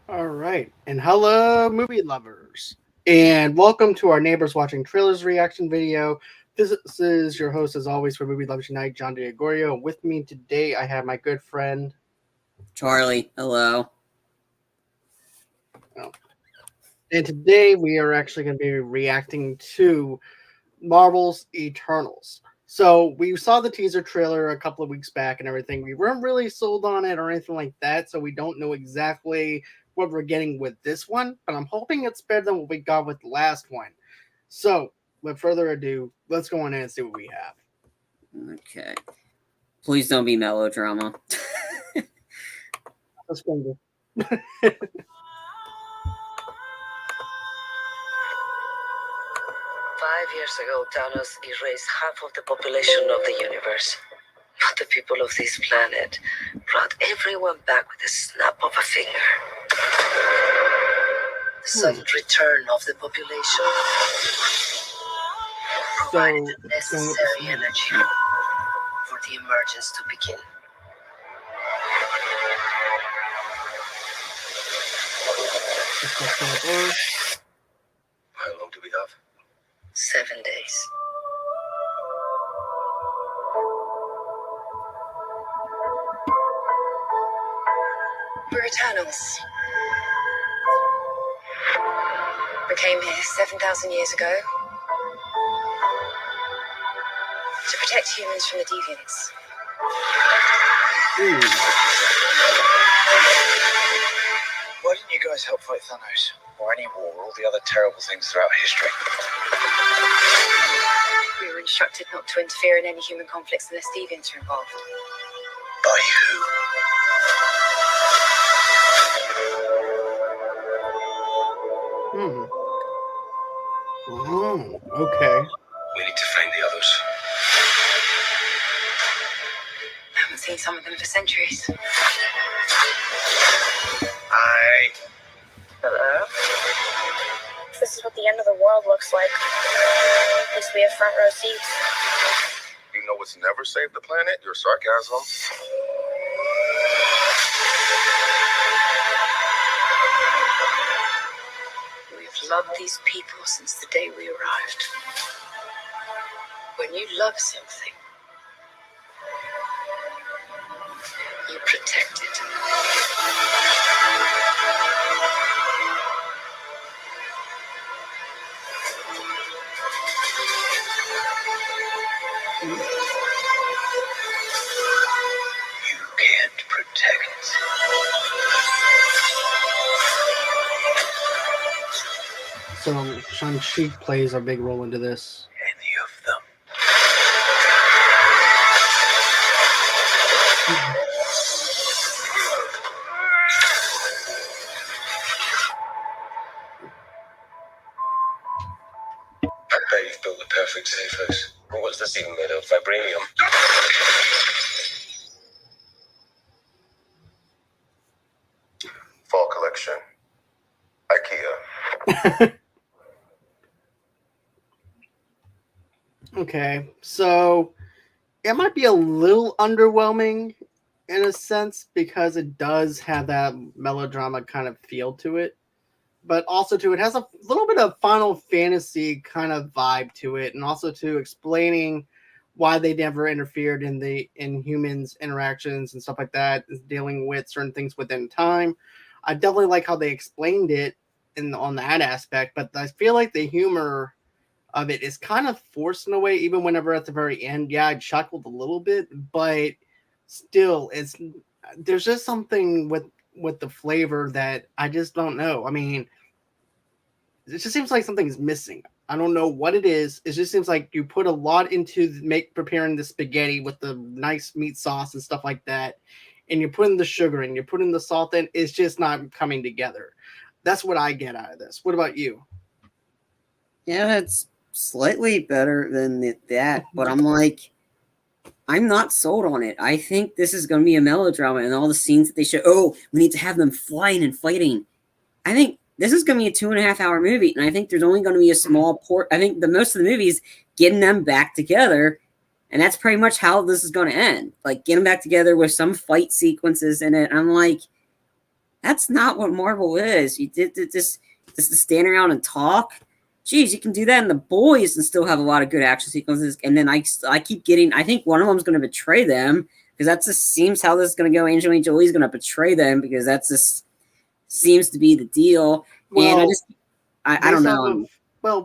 All right. And hello, movie lovers. And welcome to our Neighbors Watching Trailers reaction video. This is your host, as always, for Movie Lovers Unite, John DeGorio. And with me today, I have my good friend, Charlie, hello. oh, and today we are actually going to be reacting to Marvel's Eternals. So we saw the teaser trailer a couple of weeks back and everything. We weren't really sold on it or anything like that, so we don't know exactly what we're getting with this one, but I'm hoping it's better than what we got with the last one. So, with further ado, let's go on in and see what we have. Okay. Please don't be melodrama. Let's go. 5 years ago, Thanos erased half of the population of the universe. But the people of this planet brought everyone back with a snap of a finger. The sudden return of the population provided the necessary energy for the emergence to begin. How long do we have? 7 days. We're Eternals. We came here 7,000 years ago to protect humans from the deviants. Why didn't you guys help fight Thanos? Or any war, or all the other terrible things throughout history? We were instructed not to interfere in any human conflicts unless deviants are involved. By who? Okay. We need to find the others. I haven't seen some of them for centuries. Hello? This is what the end of the world looks like. At least we have front row seats. You know what's never saved the planet? Your sarcasm. We've loved these people since the day we arrived. When you love something, you protect it. You can't protect. So, Shang-Chi plays a big role into this. Any of them. I bet you've built the perfect safe house. But what's this even made of? Vibranium? Fall collection. IKEA. Okay, so it might be a little underwhelming in a sense because it does have that melodrama kind of feel to it, but also too it has a little bit of Final Fantasy kind of vibe to it, and also to explaining why they never interfered in humans interactions and stuff like that, dealing with certain things within time. I definitely like how they explained it in on that aspect, but I feel like the humor of it is kind of forced in a way, even whenever at the very end. Yeah, I chuckled a little bit, but still, there's just something with the flavor that I just don't know. I mean, it just seems like something's missing. I don't know what it is. It just seems like you put a lot into preparing the spaghetti with the nice meat sauce and stuff like that, and you're putting the sugar in, you're putting the salt in. It's just not coming together. That's what I get out of this. What about you? Yeah, it's slightly better than that, but I'm not sold on it. I think this is going to be a melodrama, and all the scenes that they show. Oh, we need to have them flying and fighting. I think this is going to be a 2.5-hour movie, and I think there's only going to be a small port. I think the most of the movies getting them back together, and that's pretty much how this is going to end. Like, get them back together with some fight sequences in it. I'm like, That's not what Marvel is. You did this to stand around and talk. Geez, you can do that in The Boys and still have a lot of good action sequences. And then I keep getting. I think one of them is going to betray them because that just seems how this is going to go. Angelina Jolie's going to betray them because that's just seems to be the deal. And I don't know.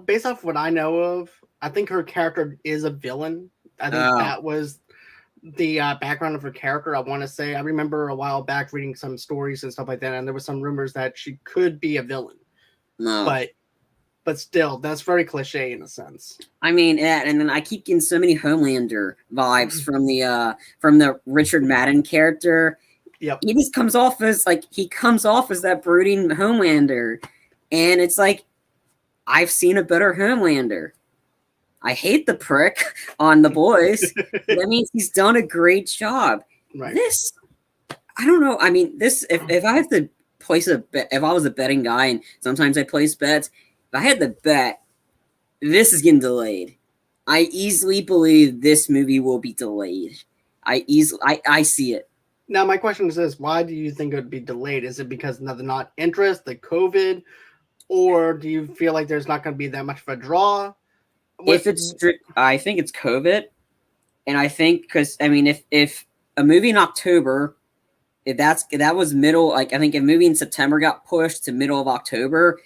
Based off what I know of, I think her character is a villain. I think that was the background of her character. I want to say I remember a while back reading some stories and stuff like that, and there was some rumors that she could be a villain. No, but still, that's very cliche in a sense. I mean, and then I keep getting so many Homelander vibes from the Richard Madden character. Yep. He just comes off as that brooding Homelander, and it's like I've seen a better Homelander. I hate the prick on The Boys. That means he's done a great job. Right. This, I don't know. I mean, this if I have to place a bet, if I was a betting guy, and sometimes I place bets, if I had to bet, this is getting delayed. I easily believe this movie will be delayed. I see it. Now, my question is this: why do you think it would be delayed? Is it because of the not interest, the COVID, or do you feel like there's not going to be that much of a draw? If it's strict, I think it's COVID, and I think because I mean, if a movie in October, if that was middle, like I think a movie in September got pushed to middle of October,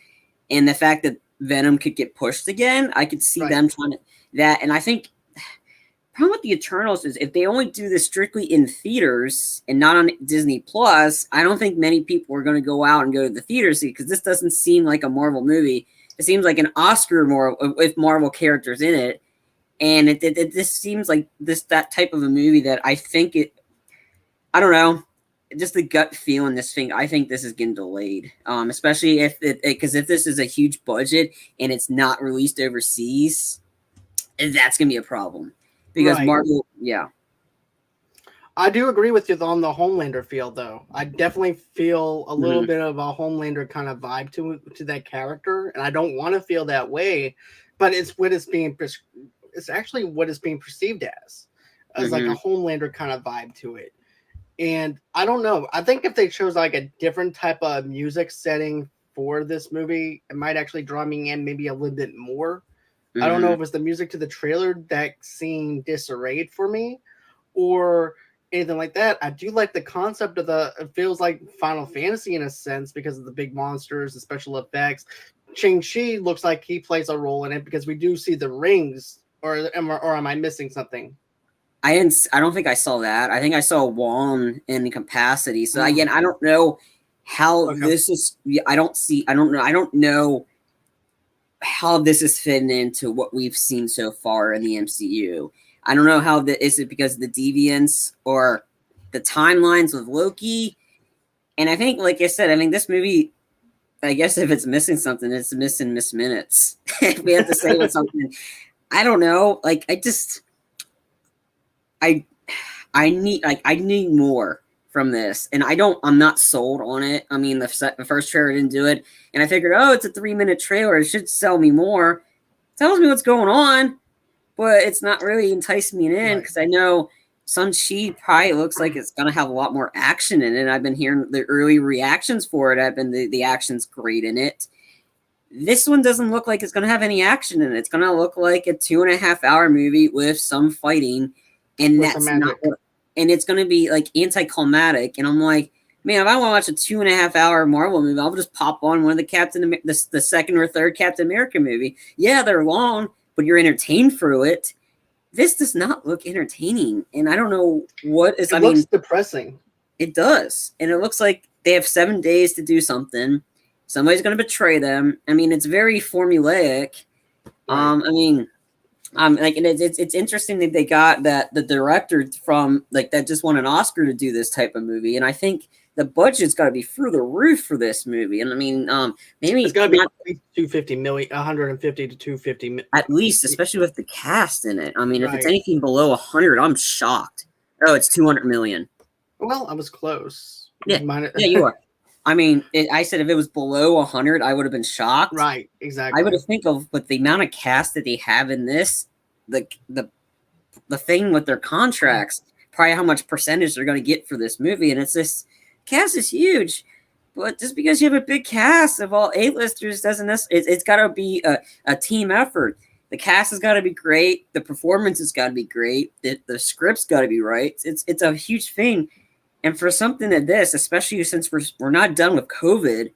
and the fact that Venom could get pushed again, I could see them trying to that, and I think problem with the Eternals is if they only do this strictly in theaters and not on Disney Plus, I don't think many people are going to go out and go to the theaters because this doesn't seem like a Marvel movie. It seems like an Oscar with Marvel characters in it, and it this seems like that type of a movie that I think it. I don't know, just the gut feeling. This thing, I think this is getting delayed, especially if this is a huge budget and it's not released overseas, that's gonna be a problem because Marvel, yeah. I do agree with you on the Homelander feel, though. I definitely feel a little bit of a Homelander kind of vibe to that character, and I don't want to feel that way, but it's what it's being. It's actually what it's being perceived as like a Homelander kind of vibe to it. And I don't know. I think if they chose like a different type of music setting for this movie, it might actually draw me in maybe a little bit more. I don't know if it's the music to the trailer that seemed disarrayed for me, or anything like that. I do like the concept of it feels like Final Fantasy in a sense because of the big monsters, the special effects. Shang-Chi looks like he plays a role in it because we do see the rings, or am I missing something? I don't think I saw that. I think I saw Wong in capacity. So again, I don't know how this is. I don't know how this is fitting into what we've seen so far in the MCU. I don't know how is it because of the deviants or the timelines with Loki. And I think, like I said, I mean, this movie, I guess if it's missing something, it's missing Miss Minutes. If we have to say with something, I don't know. Like, I need more from this. And I'm not sold on it. I mean, the first trailer didn't do it. And I figured, it's a 3-minute trailer. It should sell me more. It tells me what's going on. But it's not really enticing me in because I know Shang-Chi probably looks like it's going to have a lot more action in it. I've been hearing the early reactions for it. The action's great in it. This one doesn't look like it's going to have any action in it. It's going to look like a 2.5-hour movie with some fighting. And that's not what, and it's going to be like anticlimactic. And I'm like, man, if I want to watch a 2.5-hour Marvel movie, I'll just pop on one of the second or third Captain America movie. Yeah, they're long, but you're entertained through it. This does not look entertaining, and I don't know what is. It looks depressing. It does, and it looks like they have 7 days to do something. Somebody's going to betray them. I mean, it's very formulaic. It's interesting that they got the director from that just won an Oscar to do this type of movie, and I think the budget's got to be through the roof for this movie. And I mean, maybe it's got to be at least 250 million, 150 to 250 at least, especially with the cast in it. I mean, if it's anything below 100, I'm shocked. Oh, it's 200 million. Well, I was close. Yeah, you are. I mean, I said if it was below 100, I would have been shocked. Right, exactly. I would have think of, but the amount of cast that they have in this, the thing with their contracts, probably how much percentage they're going to get for this movie, and it's this cast is huge, But just because you have a big cast of all A-listers doesn't necessarily, it's got to be a team effort. The cast has got to be great. The performance has got to be great. The script's got to be right. It's a huge thing. And for something like this, especially since we're not done with COVID,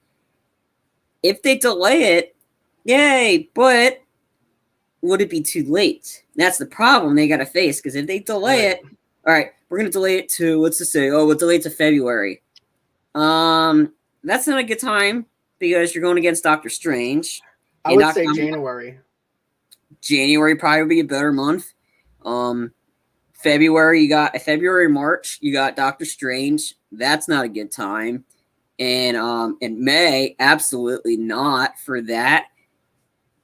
if they delay it, yay, but would it be too late? That's the problem they got to face, because if they delay it, all right, we're going to delay it to, let's just say, we'll delay it to February. That's not a good time because you're going against Doctor Strange. I would say January. January probably would be a better month. February, March, you got Doctor Strange. That's not a good time. And in May, absolutely not for that.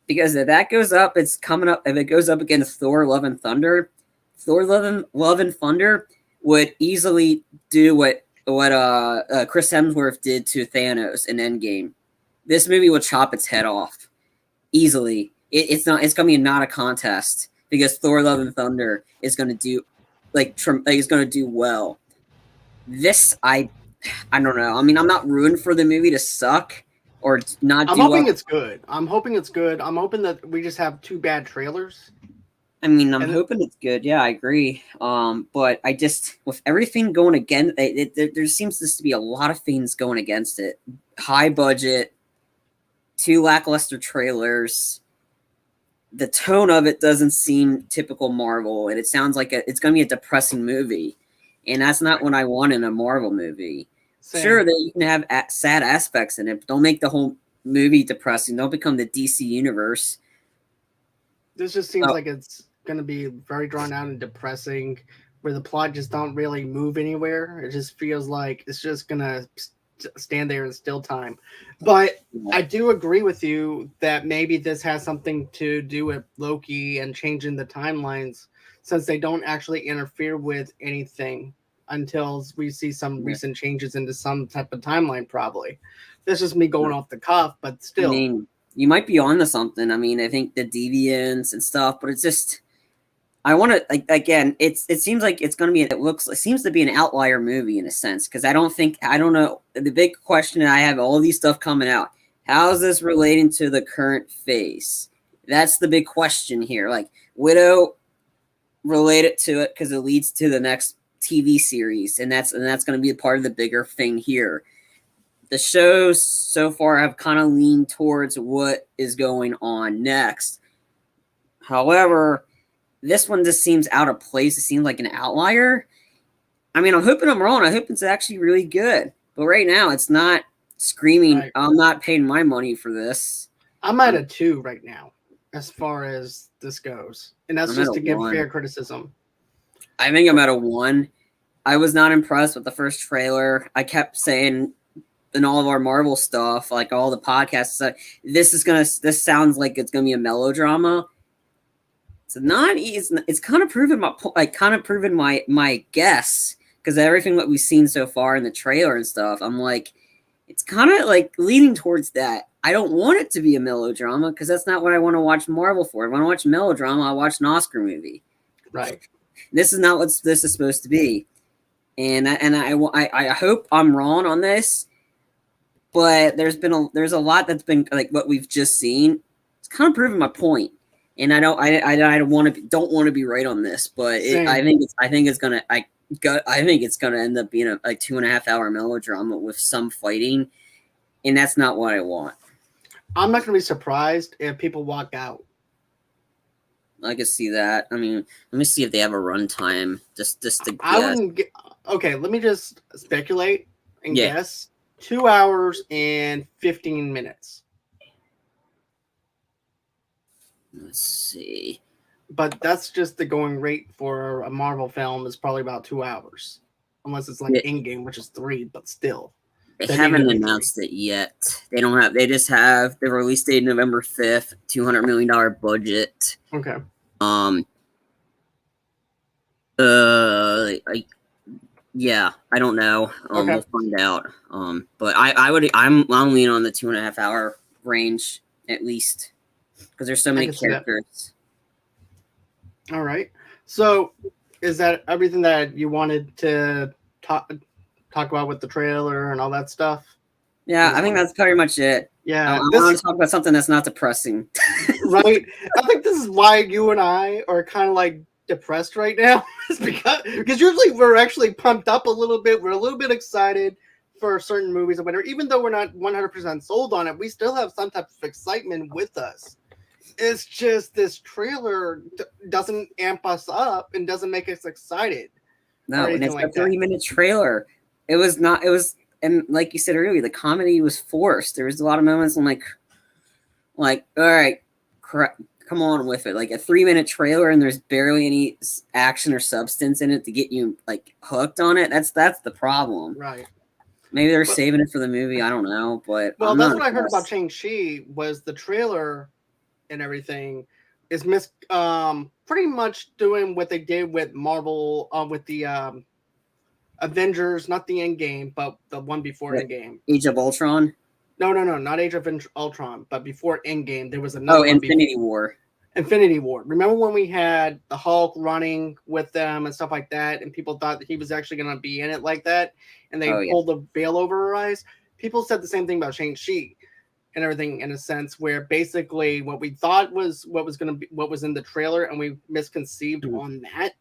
Because if that goes up, it's coming up. If it goes up against Thor: Love and Thunder, Thor: Love and Thunder would easily do what Chris Hemsworth did to Thanos in Endgame. This movie will chop its head off easily. It's going to be not a contest because Thor: Love and Thunder is going to do is going to do well. This I don't know. I mean, I'm not rooting for the movie to suck or not. I'm hoping it's good. I'm hoping that we just have 2 bad trailers. I mean, I'm hoping it's good. Yeah, I agree. But I just, with everything going against it, there seems to be a lot of things going against it. High budget, 2 lackluster trailers. The tone of it doesn't seem typical Marvel, and it sounds like it's going to be a depressing movie, and that's not what I want in a Marvel movie. Same. Sure, that you can have sad aspects in it, but don't make the whole movie depressing. Don't become the DC universe. This just seems like it's going to be very drawn out and depressing, where the plot just don't really move anywhere. It just feels like it's just going to stand there in still time. But I do agree with you that maybe this has something to do with Loki and changing the timelines, since they don't actually interfere with anything until we see some recent changes into some type of timeline, probably. That's just me going off the cuff, but still. I mean, you might be on to something. I mean, I think the deviants and stuff, but it's just, I want to, again, it seems like it's going to be, it seems to be an outlier movie in a sense, because I don't know, the big question I have, all these stuff coming out, how is this relating to the current phase? That's the big question here. Like, Widow, related to it because it leads to the next TV series, and that's going to be a part of the bigger thing here. The shows so far have kind of leaned towards what is going on next. However, this one just seems out of place. It seems like an outlier. I mean, I'm hoping I'm wrong. I hope it's actually really good. But right now, it's not screaming, right. I'm not paying my money for this. I'm at a 2 right now, as far as this goes. And that's just to give fair criticism. I think I'm at a 1. I was not impressed with the first trailer. I kept saying in all of our Marvel stuff, like all the podcasts, this sounds like it's gonna be a melodrama. It's not. It's kind of proven my guess, because everything that we've seen so far in the trailer and stuff, I'm like, it's kind of like leaning towards that. I don't want it to be a melodrama because that's not what I want to watch Marvel for. If I want to watch melodrama, I'll watch an Oscar movie. Right. This is not what this is supposed to be. And I hope I'm wrong on this, but there's a lot that's been like what we've just seen. It's kind of proving my point, and I don't want to be right on this, but I think it's gonna end up being a 2.5 hour melodrama with some fighting, and that's not what I want. I'm not gonna be surprised if people walk out. I can see that. I mean, let me see if they have a runtime. Just to guess. Okay, let me just speculate and guess. 2 hours and 15 minutes. Let's see. But that's just the going rate for a Marvel film is probably about 2 hours. Unless it's like Endgame, which is 3, but still. They haven't announced it yet. They just have the release date November 5th, $200 million budget. Okay. Yeah, I don't know. Okay. We'll find out. But I'm leaning on the 2.5 hour range at least, because there's so many characters. All right. So, is that everything that you wanted to talk about with the trailer and all that stuff? Yeah, I think that's pretty much it. Yeah, I want to talk about something that's not depressing. right. I think this is why you and I are kind of like depressed right now, is because usually we're actually pumped up a little bit. We're a little bit excited for certain movies or whatever. Even though we're not 100% sold on it, we still have some type of excitement with us. It's just this trailer doesn't amp us up and doesn't make us excited. No, or and anything it's like a 3-minute trailer. It was not. It was, and like you said earlier, the comedy was forced. There was a lot of moments I'm like, all right, come on with it. Like a 3-minute trailer, and there's barely any action or substance in it to get you like hooked on it. That's the problem. Right. Maybe they're Well- saving it for the movie. I don't know, but Well, I'm that's not what I heard about impressed. Shang-Chi was the trailer and everything is pretty much doing what they did with Marvel with the Avengers, not the Endgame, but the one before Yeah. Endgame. Age of Ultron. No, not Age of Ultron, but before Endgame, there was another one. Infinity War. Infinity War. Remember when we had the Hulk running with them and stuff like that, and people thought that he was actually going to be in it like that, and they pulled the veil over our eyes? People said the same thing about Shang-Chi and everything, in a sense, where basically what we thought was what was in the trailer, and we misconceived on that.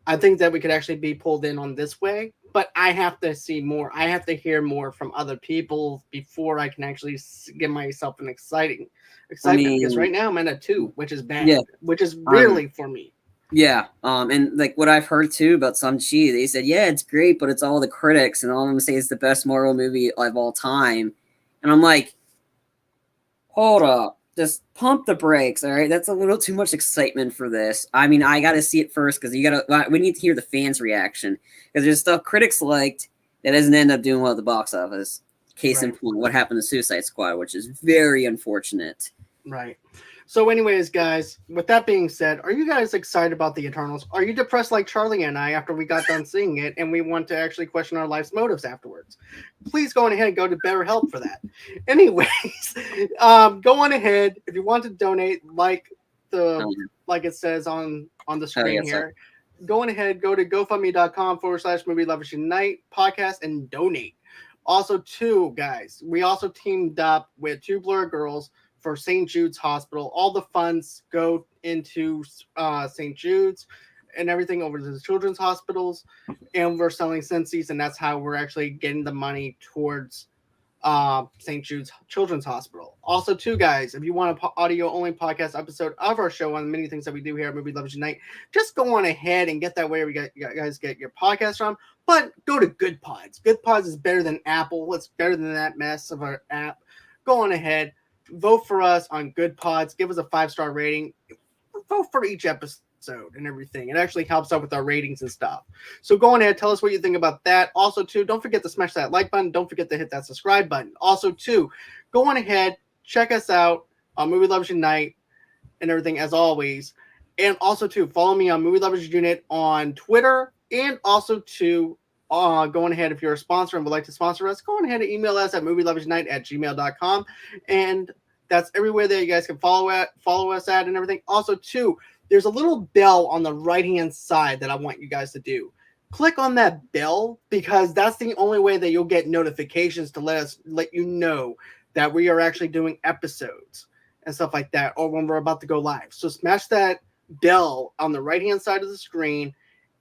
I think that we could actually be pulled in on this way, but I have to see more. I have to hear more from other people before I can actually give myself an excitement. Because right now I'm at a 2, which is bad. Yeah. Which is really for me. Yeah, and like what I've heard too about Shang-Chi, they said, yeah, it's great, but it's all the critics, and all of them say it's the best Marvel movie of all time. And I'm like, hold up, just pump the brakes, all right? That's a little too much excitement for this. I mean, I got to see it first because we need to hear the fans' reaction, because there's stuff critics liked that doesn't end up doing well at the box office. Case in point, what happened to Suicide Squad, which is very unfortunate. Right. So anyways, guys, with that being said, are you guys excited about the Eternals? Are you depressed like Charlie and I after we got done seeing it and we want to actually question our life's motives afterwards? Please go on ahead and go to BetterHelp for that. Anyways, go on ahead. If you want to donate, like it says on the screen here, go on ahead, go to GoFundMe.com/Movie Lovers Unite podcast and donate. Also, too, guys, we also teamed up with 2 Blur Girls for St. Jude's Hospital. All the funds go into St. Jude's and everything over to the children's hospitals. And we're selling Sensi's, and that's how we're actually getting the money towards St. Jude's Children's Hospital. Also, too, guys, if you want an audio-only podcast episode of our show on many things that we do here at Movie Lovers Unite, just go on ahead and get that where you guys get your podcast from. But go to Good Pods. Good Pods is better than Apple. It's better than that mess of our app. Go on ahead. Vote for us on Good Pods. Give us a 5-star rating. Vote for each episode and everything. It actually helps out with our ratings and stuff. So go on ahead. Tell us what you think about that. Also, too, don't forget to smash that like button. Don't forget to hit that subscribe button. Also, too, go on ahead. Check us out on Movie Lovers Unite and everything as always. And also, too, follow me on Movie Lovers Unit on Twitter. And also, too, go on ahead, if you're a sponsor and would like to sponsor us, go on ahead and email us at movieloversunite@gmail.com. And that's everywhere that you guys can follow us at and everything. Also, too, there's a little bell on the right-hand side that I want you guys to do. Click on that bell, because that's the only way that you'll get notifications to let you know that we are actually doing episodes and stuff like that, or when we're about to go live. So smash that bell on the right-hand side of the screen,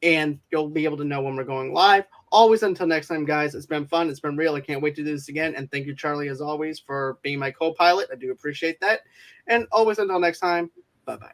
and you'll be able to know when we're going live. Always, until next time, guys, it's been fun. It's been real. I can't wait to do this again. And thank you, Charlie, as always, for being my co-pilot. I do appreciate that. And always, until next time, bye-bye.